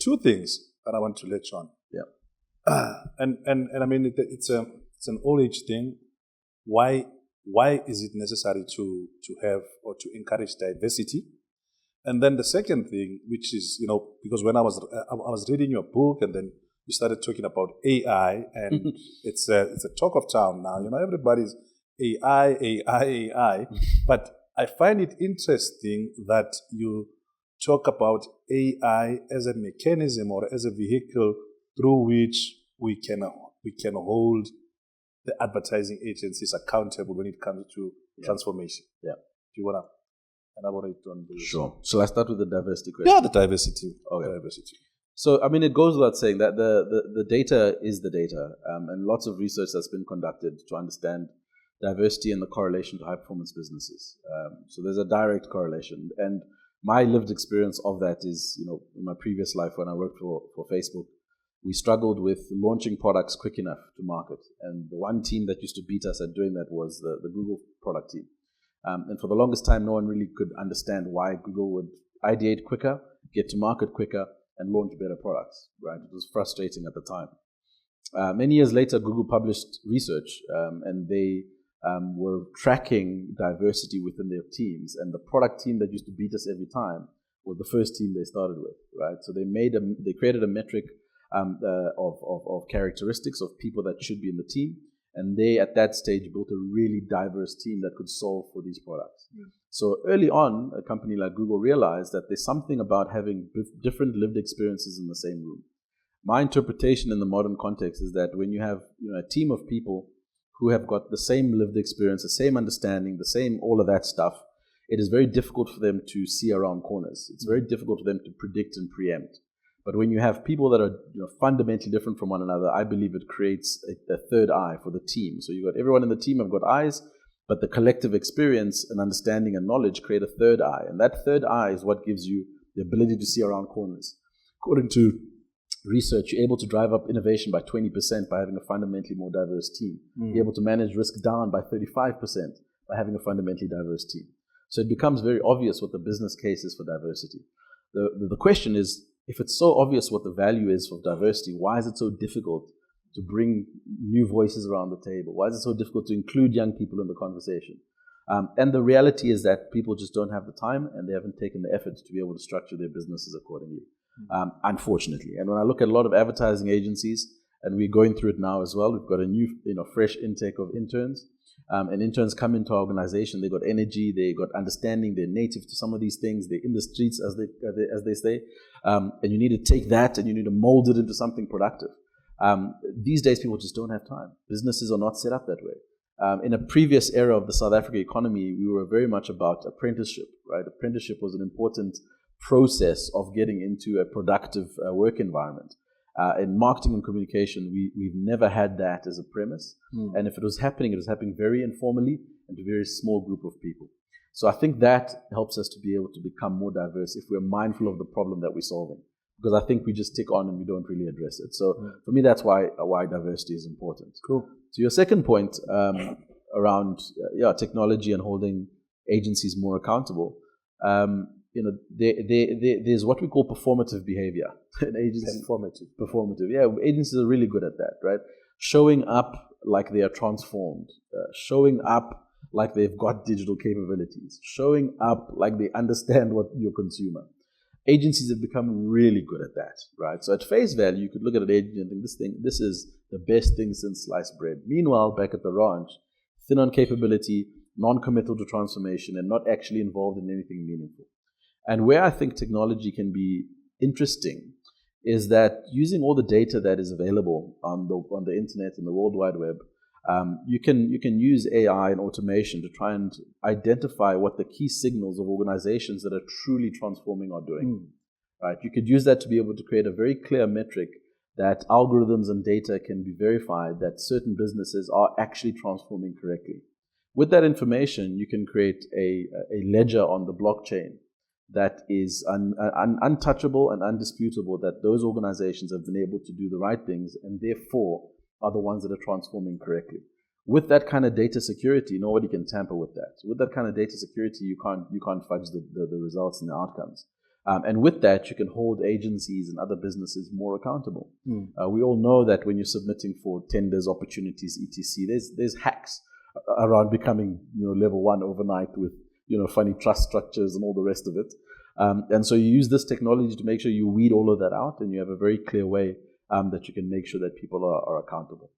two things that I want to latch on. And I mean, it's an old age thing. Why is it necessary to have or to encourage diversity? And then the second thing, which is, because when I was reading your book, and then you started talking about AI, and it's a talk of town now. Everybody's AI. But I find it interesting that you talk about AI as a mechanism or as a vehicle through which we can hold the advertising agencies accountable when it comes to transformation. Yeah. Do you want to elaborate on this? Sure. Shall I start with the diversity question? Yeah, the diversity. Okay. Diversity. So, I mean, it goes without saying that the data is the data, and lots of research that's been conducted to understand diversity and the correlation to high-performance businesses. So there's a direct correlation. And my lived experience of that is, in my previous life when I worked for Facebook, we struggled with launching products quick enough to market. And the one team that used to beat us at doing that was the Google product team. And for the longest time, no one really could understand why Google would ideate quicker, get to market quicker, and launch better products, right? It was frustrating at the time. Many years later, Google published research, and they were tracking diversity within their teams. And the product team that used to beat us every time was the first team they started with, right? So they created a metric of characteristics of people that should be in the team. And they, at that stage, built a really diverse team that could solve for these products. So early on, a company like Google realized that there's something about having different lived experiences in the same room. My interpretation in the modern context is that when you have a team of people who have got the same lived experience, the same understanding, the same all of that stuff, it is very difficult for them to see around corners. It's very difficult for them to predict and preempt. But when you have people that are fundamentally different from one another, I believe it creates a third eye for the team. So you've got everyone in the team have got eyes, but the collective experience and understanding and knowledge create a third eye. And that third eye is what gives you the ability to see around corners. According to research, you're able to drive up innovation by 20% by having a fundamentally more diverse team. You're able to manage risk down by 35% by having a fundamentally diverse team. So it becomes very obvious what the business case is for diversity. The question is, if it's so obvious what the value is of diversity, why is it so difficult to bring new voices around the table? Why is it so difficult to include young people in the conversation? And the reality is that people just don't have the time, and they haven't taken the effort to be able to structure their businesses accordingly, unfortunately. And when I look at a lot of advertising agencies, and we're going through it now as well, we've got a new, fresh intake of interns. And interns come into our organization. They got energy, they got understanding, they're native to some of these things, they're in the streets as they say. And you need to take that and you need to mold it into something productive. These days, people just don't have time. Businesses are not set up that way. In a previous era of the South African economy, we were very much about apprenticeship, right? Apprenticeship was an important process of getting into a productive work environment. In marketing and communication, we've never had that as a premise. And if it was happening very informally and to a very small group of people. So I think that helps us to be able to become more diverse if we're mindful of the problem that we're solving. Because I think we just tick on and we don't really address it. So for me, that's why diversity is important. Cool. So your second point around technology and holding agencies more accountable. There's what we call performative behavior in agencies. Performative. Yeah, agencies are really good at that, right? Showing up like they are transformed, showing up like they've got digital capabilities, showing up like they understand what your consumer. Agencies have become really good at that, right? So at face value, you could look at an agency and think, this is the best thing since sliced bread. Meanwhile, back at the ranch, thin on capability, non-committal to transformation, and not actually involved in anything meaningful. And where I think technology can be interesting is that using all the data that is available on the internet and the World Wide Web, you can use AI and automation to try and identify what the key signals of organizations that are truly transforming are doing. Right? You could use that to be able to create a very clear metric that algorithms and data can be verified that certain businesses are actually transforming correctly. With that information, you can create a ledger on the blockchain that is untouchable and undisputable, that those organizations have been able to do the right things and therefore are the ones that are transforming correctly. With that kind of data security, nobody can tamper with that. With that kind of data security, you can't fudge the results and the outcomes. And with that, you can hold agencies and other businesses more accountable. We all know that when you're submitting for tenders, opportunities, etc., there's hacks around becoming level 1 overnight with funny trust structures and all the rest of it. And so you use this technology to make sure you weed all of that out, and you have a very clear way that you can make sure that people are accountable.